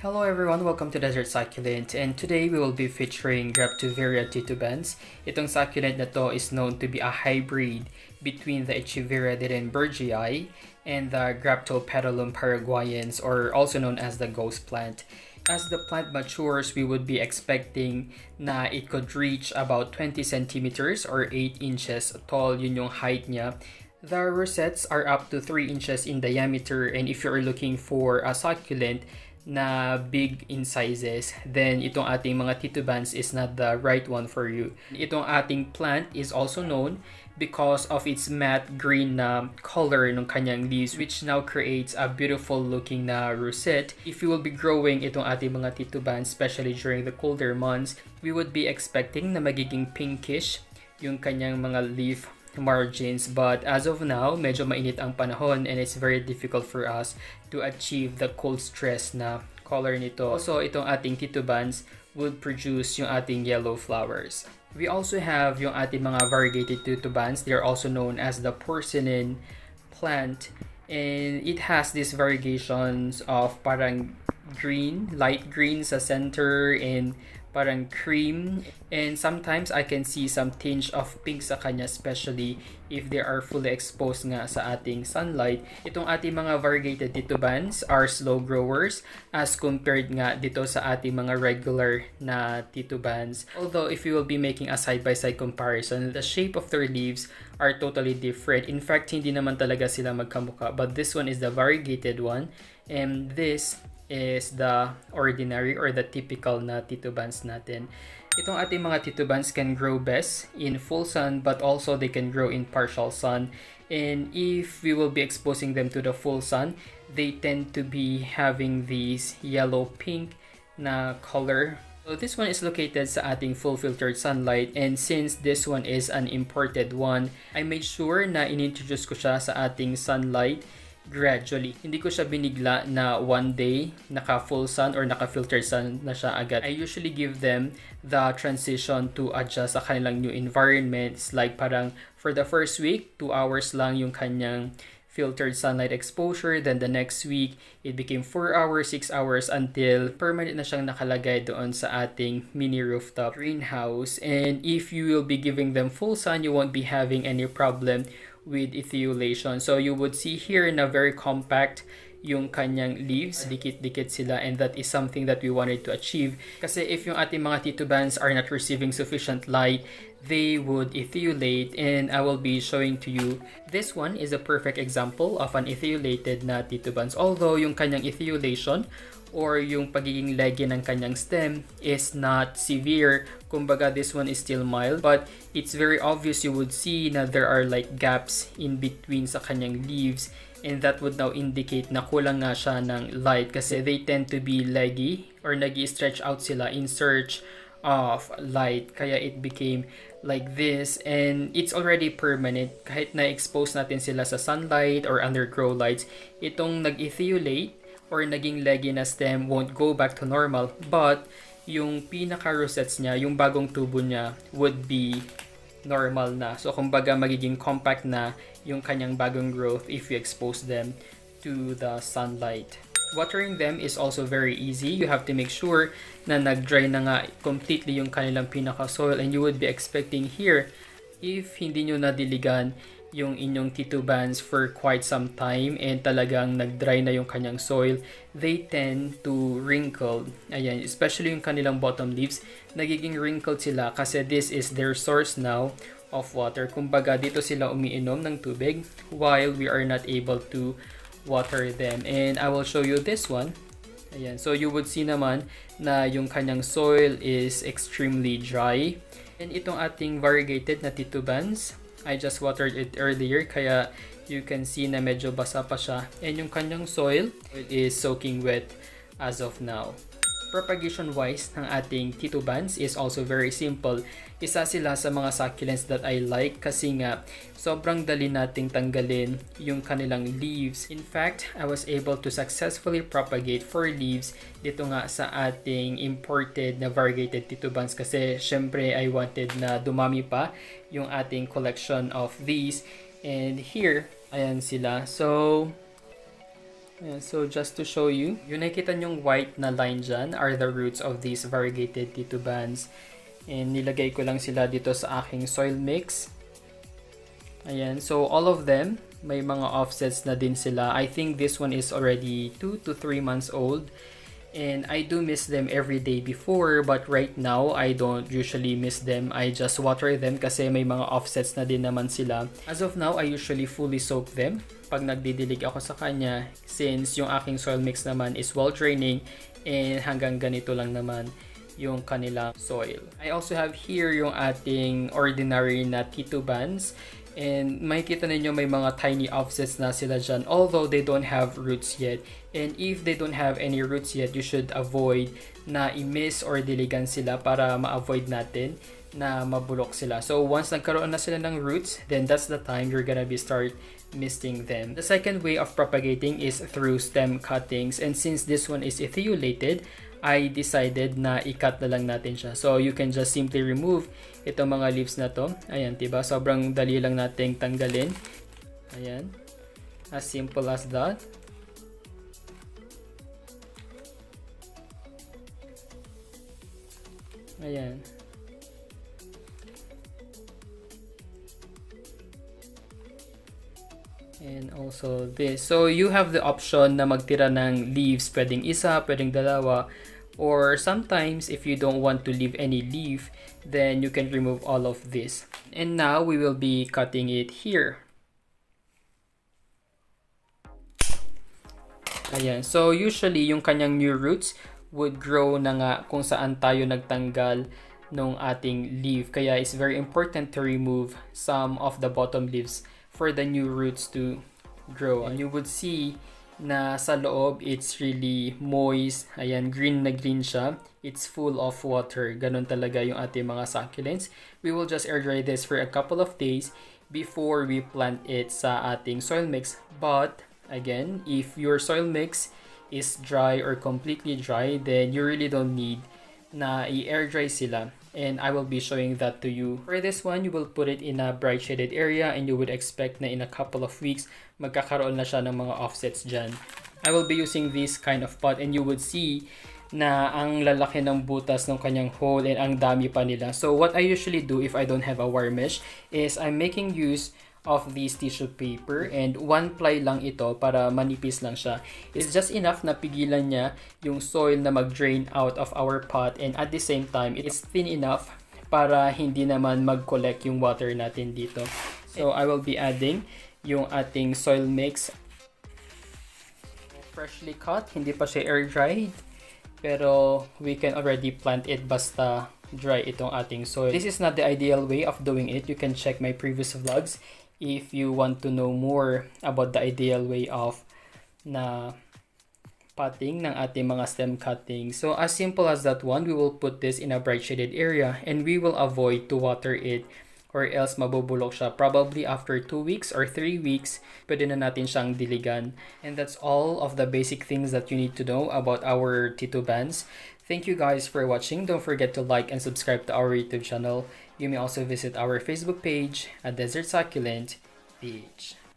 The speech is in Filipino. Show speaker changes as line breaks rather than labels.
Hello everyone, welcome to Desert Succulent, and today we will be featuring Graptoveria Titubans. Itong succulent na to is known to be a hybrid between the Echeveria Derenbergii and the Graptopetalum Paraguanyense, or also known as the ghost plant. As the plant matures, we would be expecting na it could reach about 20 centimeters or 8 inches tall, yun yung height niya. The rosettes are up to 3 inches in diameter, and if you're looking for a succulent na big in sizes, then itong ating mga titubans is not the right one for you. Itong ating plant is also known because of its matte green na color ng kanyang leaves, which now creates a beautiful looking na rosette. If you will be growing itong ating mga titubans, especially during the colder months, we would be expecting na magiging pinkish yung kanyang mga leaf margins, but as of now medyo mainit ang panahon and it's very difficult for us to achieve the cold stress na color nito. Also, itong ating titubans would produce yung ating yellow flowers. We also have yung ating mga variegated titubans. They are also known as the porcelain plant, and it has these variegations of parang green, light green sa center and parang cream, and sometimes I can see some tinge of pink sa kanya, especially if they are fully exposed nga sa ating sunlight. Itong ating mga variegated titubans are slow growers as compared nga dito sa ating mga regular na titubans. Although if you will be making a side-by-side comparison, the shape of their leaves are totally different. In fact, hindi naman talaga sila magkamukha, but this one is the variegated one and this is the ordinary or the typical na titubans natin. Itong ating mga titubans can grow best in full sun, but also they can grow in partial sun. And if we will be exposing them to the full sun, they tend to be having these yellow-pink na color. So this one is located sa ating full filtered sunlight, and since this one is an imported one, I made sure na inintroduce ko siya sa ating sunlight gradually. Hindi ko siya binigla na one day naka full sun or naka filtered sun na siya agad. I usually give them the transition to adjust sa kanilang new environments, like parang for the first week 2 hours lang yung kanyang filtered sunlight exposure, then the next week it became 4 hours, 6 hours, until permanent na siyang nakalagay doon sa ating mini rooftop greenhouse. And if you will be giving them full sun, you won't be having any problem with ethioylation. So you would see here na very compact yung kanyang leaves, dikit-dikit sila, and that is something that we wanted to achieve. Kasi if yung ating mga titubans are not receiving sufficient light, they would ethiolate, and I will be showing to you. This one is a perfect example of an ethiolated na titubans. Although yung kanyang ethiolation or yung pagiging leggy ng kanyang stem is not severe, kumbaga this one is still mild, but it's very obvious. You would see na there are like gaps in between sa kanyang leaves, and that would now indicate na kulang nga siya ng light kasi they tend to be leggy or nag-stretch out sila in search of light, kaya it became like this, and it's already permanent. Kahit na-expose natin sila sa sunlight or under grow lights, itong nag-ethiolate or naging leggy na stem won't go back to normal, but yung pinaka-rosettes niya, yung bagong tubo niya, would be normal na. So kumbaga magiging compact na yung kanyang bagong growth if you expose them to the sunlight. Watering them is also very easy. You have to make sure na nag-dry na nga completely yung kanilang pinaka-soil, and you would be expecting here, if hindi nyo nadiligan yung inyong titubans for quite some time and talagang nag-dry na yung kanyang soil, they tend to wrinkle. Ayan, especially yung kanilang bottom leaves, nagiging wrinkled sila kasi this is their source now of water. Kumbaga dito sila umiinom ng tubig while we are not able to water them. And I will show you this one. Ayan, so you would see naman na yung kanyang soil is extremely dry. And itong ating variegated na titubans, I just watered it earlier, kaya you can see na medyo basa pa siya, and yung kanyang soil is soaking wet as of now. Propagation wise ng ating titubans is also very simple. Isa sila sa mga succulents that I like kasi nga sobrang dali nating tanggalin yung kanilang leaves. In fact, I was able to successfully propagate 4 leaves dito nga sa ating imported na variegated titubans kasi syempre I wanted na dumami pa yung ating collection of these. And here, ayan sila. So Ayan, so just to show you, yung nakita nyong white na line dyan are the roots of these variegated titubans. And nilagay ko lang sila dito sa aking soil mix. Ayan, so all of them, may mga offsets na din sila. I think this one is already 2 to 3 months old. And I do miss them every day before, but right now, I don't usually miss them. I just water them kasi may mga offsets na din naman sila. As of now, I usually fully soak them pag nagdidilig ako sa kanya, since yung aking soil mix naman is well draining and hanggang ganito lang naman yung kanilang soil. I also have here yung ating ordinary na titubans. And makikita ninyo may mga tiny offsets na sila dyan, although they don't have roots yet. And if they don't have any roots yet, you should avoid na i-miss or diligan sila para ma-avoid natin na mabulok sila. So once nagkaroon na sila ng roots, then that's the time you're gonna be start misting them. The second way of propagating is through stem cuttings. And since this one is ethiolated, I decided na i-cut na lang natin siya. So you can just simply remove itong mga leaves na to. Ayan, diba? Sobrang dali lang nating tanggalin. Ayan. As simple as that. Ayan. And also this. So you have the option na magtira ng leaves. Pwedeng isa, pwedeng dalawa. Or sometimes, if you don't want to leave any leaf, then you can remove all of this. And now, we will be cutting it here. Ayan. So, usually, yung kanyang new roots would grow na nga kung saan tayo nagtanggal nung ating leaf. Kaya, it's very important to remove some of the bottom leaves for the new roots to grow. And you would see na sa loob, it's really moist. Ayan, green na green siya. It's full of water. Ganon talaga yung ating mga succulents. We will just air dry this for a couple of days before we plant it sa ating soil mix. But, again, if your soil mix is dry or completely dry, then you really don't need na i-air dry sila. And I will be showing that to you. For this one, you will put it in a bright shaded area and you would expect na in a couple of weeks, magkakaroon na siya ng mga offsets dyan. I will be using this kind of pot and you would see na ang lalaki ng butas ng kanyang hole and ang dami pa nila. So what I usually do if I don't have a wire mesh is I'm making use of this tissue paper and one ply lang ito para manipis lang siya. It's just enough na pigilan niya yung soil na mag-drain out of our pot and at the same time, it's thin enough para hindi naman mag-collect yung water natin dito. So I will be adding yung ating soil mix. Freshly cut, hindi pa siya air dried, pero we can already plant it basta dry itong ating soil. This is not the ideal way of doing it. You can check my previous vlogs if you want to know more about the ideal way of na potting ng ating mga stem cutting. So as simple as that one, we will put this in a bright shaded area and we will avoid to water it or else mabubulok siya. Probably after 2 weeks or 3 weeks, pwede na natin siyang diligan. And that's all of the basic things that you need to know about our titubans. Thank you guys for watching. Don't forget to like and subscribe to our YouTube channel. You may also visit our Facebook page at Desert Succulent PH.